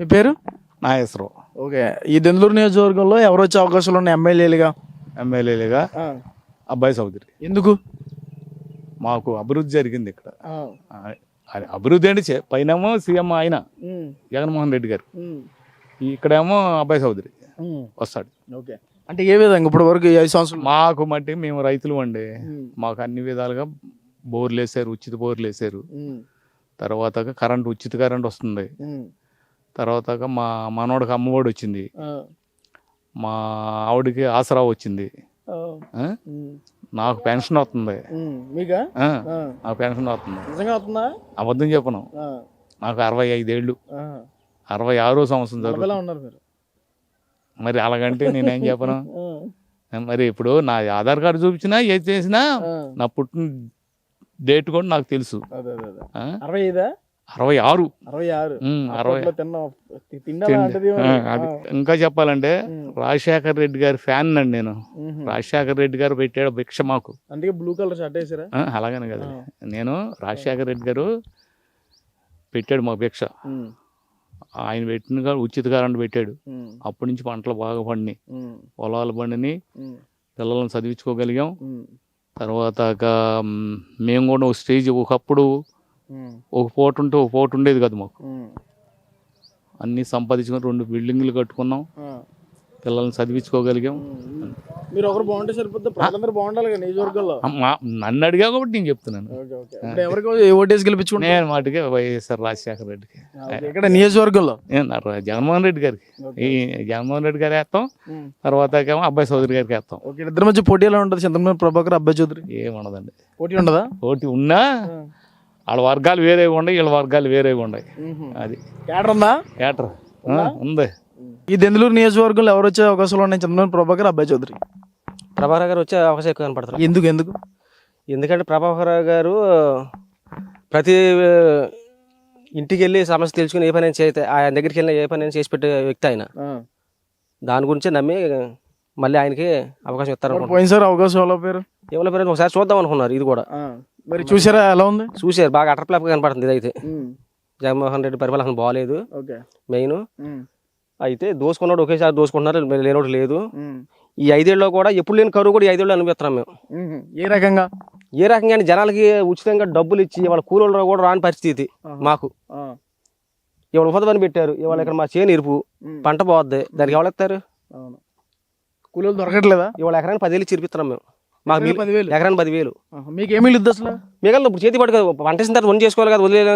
మీ పేరు? నాగేశ్వరరావు. ఓకే. ఈ దెందులూరు నియోజకవర్గంలో ఎవరు వచ్చే అవకాశాలు ఉన్నాయి ఎమ్మెల్యేలుగా? ఎమ్మెల్యేలుగా అబ్బాయి చౌదరి. ఎందుకు? మాకు అభివృద్ధి జరిగింది ఇక్కడ. అది అభివృద్ధి అంటే పైనేమో సీఎం ఆయన జగన్మోహన్ రెడ్డి గారు, ఇక్కడేమో అబ్బాయి చౌదరి వస్తాడు. ఓకే. అంటే ఏ విధంగా ఇప్పుడు వరకు 5 సంవత్సరాలు మాకు మట్టి మేము రైతులు అండి, మాకు అన్ని విధాలుగా బోర్లు వేసారు, ఉచిత బోర్లు వేసారు. తర్వాత ఉచిత కరెంట్ వస్తుంది. తర్వాత మా మనోడికి అమ్మఒడి వచ్చింది, మా ఆవిడకి ఆసరా వచ్చింది, నాకు పెన్షన్ వస్తుంది. నాకు పెన్షన్ వస్తుంది. అబద్ధం చెప్పను, నాకు 65 ఏళ్ళు, 66వ సంవత్సరం జరుగుతుంది. మరి అలాగంటే నేనేం చెప్పను. మరి ఇప్పుడు నా ఆధార్ కార్డు చూపించినా ఏది చేసినా నా పుట్టిన డేట్ కూడా నాకు తెలుసు. 66. అది ఇంకా చెప్పాలంటే రాజశేఖర్ రెడ్డి గారి ఫ్యాన్ అండి నేను. రాజశేఖర్ రెడ్డి గారు పెట్టాడు భిక్ష మాకు. అందుకే బ్లూ కలర్ షర్ట్ వేసారా? అలాగని కదా, నేను రాజశేఖర్ రెడ్డి గారు పెట్టాడు మాకు భిక్ష. ఆయన పెట్టిన ఉచిత కరెంట్ పెట్టాడు. అప్పటి నుంచి పంటలు బాగా పండినాయి, పొలాలు పండిని, పిల్లలను చదివించుకోగలిగాం. తర్వాత మేము కూడా ఒక స్టేజ్, ఒకప్పుడు ఒక పూట ఉంటే ఒక పూట ఉండేది కదా మాకు. అన్నీ సంపాదించుకొని 2 బిల్డింగ్లు కట్టుకున్నాం, పిల్లల్ని చదివించుకోగలిగాం. మీరు ఒకరు బాగుంటే సరిపోద్ది, ప్రజలందరూ బాగుండాలి కదా నియోజకవర్గంలో. నన్ను అడిగా కాబట్టి నేను చెప్తున్నాను. ఓటేసి గెలిపించుకుంటే నేను మాటిగా వైఎస్ఆర్ రాజశేఖర రెడ్డికి, ఇక్కడ నియోజకవర్గంలో జగన్మోహన్ రెడ్డి గారికి, ఈ జగన్మోహన్ రెడ్డి గారు వేస్తాం. తర్వాత అబ్బాయి చౌదరి గారికి వేస్తాం. ఇద్దరి మధ్య పోటీ ఎలా ఉంటుంది? చింతమనేని ప్రభాకర్, అబ్బాయి చౌదరి. ఏముండదండి, పోటీ ఉండదా? పోటీ ఉన్నా వాళ్ళ వర్గాలు వేరేగా ఉన్నాయి, వీళ్ళ వర్గాలు వేరేగా ఉన్నాయి. అది కేటర్ ఉందా? కేటర్ ఉంది. ఈ దెందులూరు నియోజకవర్గంలో ఎవరు వచ్చే అవకాశాలు ఉన్నాయి? చింతమనేని ప్రభాకర్, అబ్బాయి చౌదరి. ప్రభాకర్ గారు వచ్చే అవకాశం ఎక్కువ కనపడుతుంది. ఎందుకు? ఎందుకంటే ప్రభాకర్ గారు ప్రతి ఇంటికి వెళ్ళి సమస్య తెలుసుకుని ఏ పని చేస్తే ఆయన దగ్గరికి వెళ్ళిన ఏ పని చేసి పెట్టే వ్యక్తి ఆయన. దాని గురించి నమ్మి మళ్ళీ ఆయనకి అవకాశం ఇస్తారు. పోయినసారి అవకాశం ఎవరో పేరు ఒకసారి చూద్దాం అనుకున్నారు. ఇది కూడా మరి చూసారా? ఎలా ఉంది? చూసారు, బాగా అటర్ప్లాప్ కనపడుతుంది. ఇదైతే జగన్మోహన్ రెడ్డి పరిపాలన బాగాలేదు. మెయిన్ అయితే దోసుకున్నాడు, ఒకేసారి దోసుకుంటున్నారు, లేనోడు లేదు. ఈ 5 ఏళ్ళలో కూడా ఎప్పుడు లేని కరువు కూడా ఈ 5 ఏళ్ళు అనుభవిస్తున్నాం మేము. ఏ రకంగా అంటే జనాలకి ఉచితంగా డబ్బులు ఇచ్చి వాళ్ళ కూలీలు కూడా రాని పరిస్థితి మాకు. ఇవాళ ఉపాధి పని పెట్టారు, ఇవాళ ఇక్కడ మా చేను ఇరుపు, పంట పోద్ది, దానికి ఎవరు ఇస్తారు? కూలీలు దొరకట్లేదా? ఇవాళ ఎకరానికి 10,000 ఇచ్చి ఇరిపిస్తున్నాం మేము. మాకు ఎకరానికి 10,000. మీకు ఏమీ లేదు అసలు? మిగతా ఇప్పుడు చేతి పట్టు కదా, పంట వేసిన తర్వాత 1 చేసుకోవాలి కదా, వదిలేగా.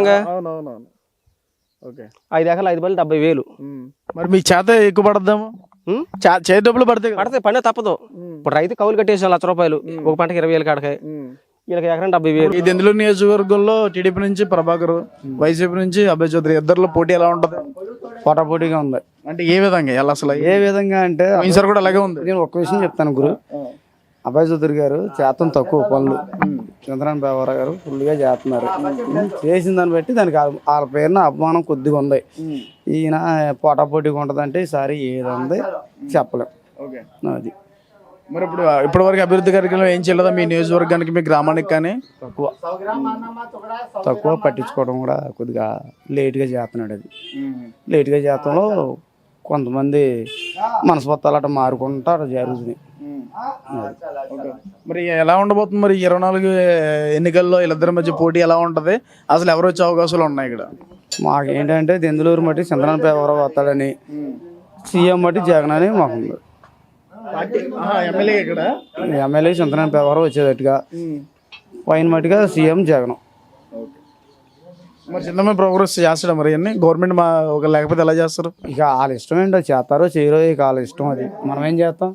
5 ఎకరాలు 5 బళ్ళు 70,000. మరి మీ చేత ఎక్కువ పడద్దాము, చేతి డబ్బులు పడతాయి పండే తప్పదు. ఇప్పుడు రైతు కౌలు కట్టేసాం ₹1,00,000, ఒక పంటకి 20,000 కాడకాయ, వీళ్ళకి ఎకరం 70,000. ఈ దెందులూరు నియోజకవర్గంలో టీడీపీ నుంచి ప్రభాకర్, వైసీపీ నుంచి అబ్బాయి చౌదరి, ఇద్దరిలో పోటీ ఎలా ఉంటది? పోటాపోటీగా ఉంది. అంటే ఏ విధంగా? ఎలా అసలు ఏ విధంగా అంటే ఈసారి కూడా అలాగే ఉంది. నేను ఒక్క విషయం చెప్తాను గురు. అబ్బాయి చౌదరి గారు చేతం తక్కువ పనులు, చంద్రబాబు బాబు గారు ఫుల్గా చేస్తున్నారు. చేసిన దాన్ని బట్టి దానికి వాళ్ళ పేరున అభిమానం కొద్దిగా ఉంది. ఈయన పోటాపోటీగా ఉంటుందంటే ఈసారి ఏది ఉంది చెప్పలేం. అది మరి ఇప్పటి వరకు అభివృద్ధి కార్యక్రమం ఏం చేయలేదా మీ నియోజకవర్గానికి, మీ గ్రామానికి? కానీ తక్కువ పట్టించుకోవడం కూడా కొద్దిగా లేట్గా చేస్తున్నాడు. అది లేట్గా చేతంలో కొంతమంది మనస్పత్తాలు అట్లా మారుకుంటారు జరుగుతుంది. మరి ఎలా ఉండబోతుంది మరి 24 ఎన్నికల్లో వీళ్ళిద్దరి మధ్య పోటీ ఎలా ఉంటది? అసలు ఎవరు వచ్చే అవకాశాలు ఉన్నాయి ఇక్కడ? మాకేంటంటే దెందులూరు మట్టి చంద్రబాబు ఎవరో వస్తాడని, సీఎం మట్టి జగన్ అని మాకు ఉంది. ఎమ్మెల్యే చంద్రబాబు ఎవరో వచ్చేటట్టుగా, పైన మట్టిగా సీఎం జగన్. మరి చంద్రబాబు ప్రోగ్రెస్ చేస్తాడు మరి అన్ని గవర్నమెంట్ ఒక లేకపోతే ఎలా చేస్తారు? ఇక వాళ్ళ ఇష్టం ఏంటో, చేస్తారో చేయరో ఇక వాళ్ళ ఇష్టం. అది మనం ఏం చేస్తాం?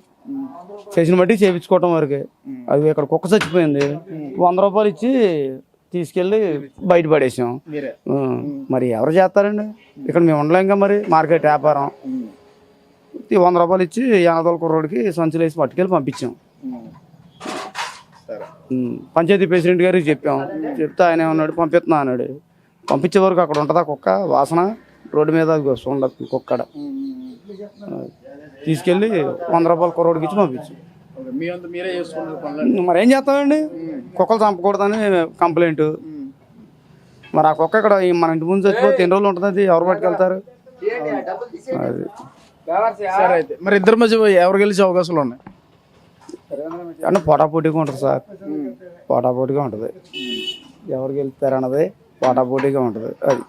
చేసిన బట్టి చేయించుకోవటం వరకే. అది ఇక్కడ కుక్క చచ్చిపోయింది, ₹100 ఇచ్చి తీసుకెళ్ళి బయట పడేసాం. మరి ఎవరు చేస్తారండి? ఇక్కడ మేము ఉండలేంగా. మరి మార్కెట్ వ్యాపారం ₹100 ఇచ్చి యానదోల కుర్రోడికి సంచులు వేసి పట్టుకెళ్ళి పంపించాం. పంచాయతీ ప్రెసిడెంట్ గారికి చెప్పాం, చెప్తే ఆయన ఏమన్నాడు, పంపిస్తున్నా అన్నాడు. పంపించే వరకు అక్కడ ఉంటుందా కుక్క వాసన? రోడ్డు మీద ఉండదు కుక్కడ. తీసుకెళ్ళి ₹100 కుర్రోడికి ఇచ్చి పంపించాం. మరి ఏం చేస్తామండి? కుక్కలు చంపకూడదని కంప్లైంట్. మరి ఆ కుక్క ఇక్కడ మన ఇంటి ముందు చచ్చిపోతే ఎన్ని రోజులు ఉంటుంది? అది ఎవరు పట్టుకెళ్తారు? అది సరే అయితే మరి ఇద్దరి మధ్య ఎవరు గెలిచే అవకాశాలు ఉన్నాయి? అంటే పోటాపోటీగా ఉంటుంది సార్, పోటాపోటీగా ఉంటుంది. ఎవరు గెలుస్తారు అన్నది పోటాపోటీగా ఉంటుంది. అది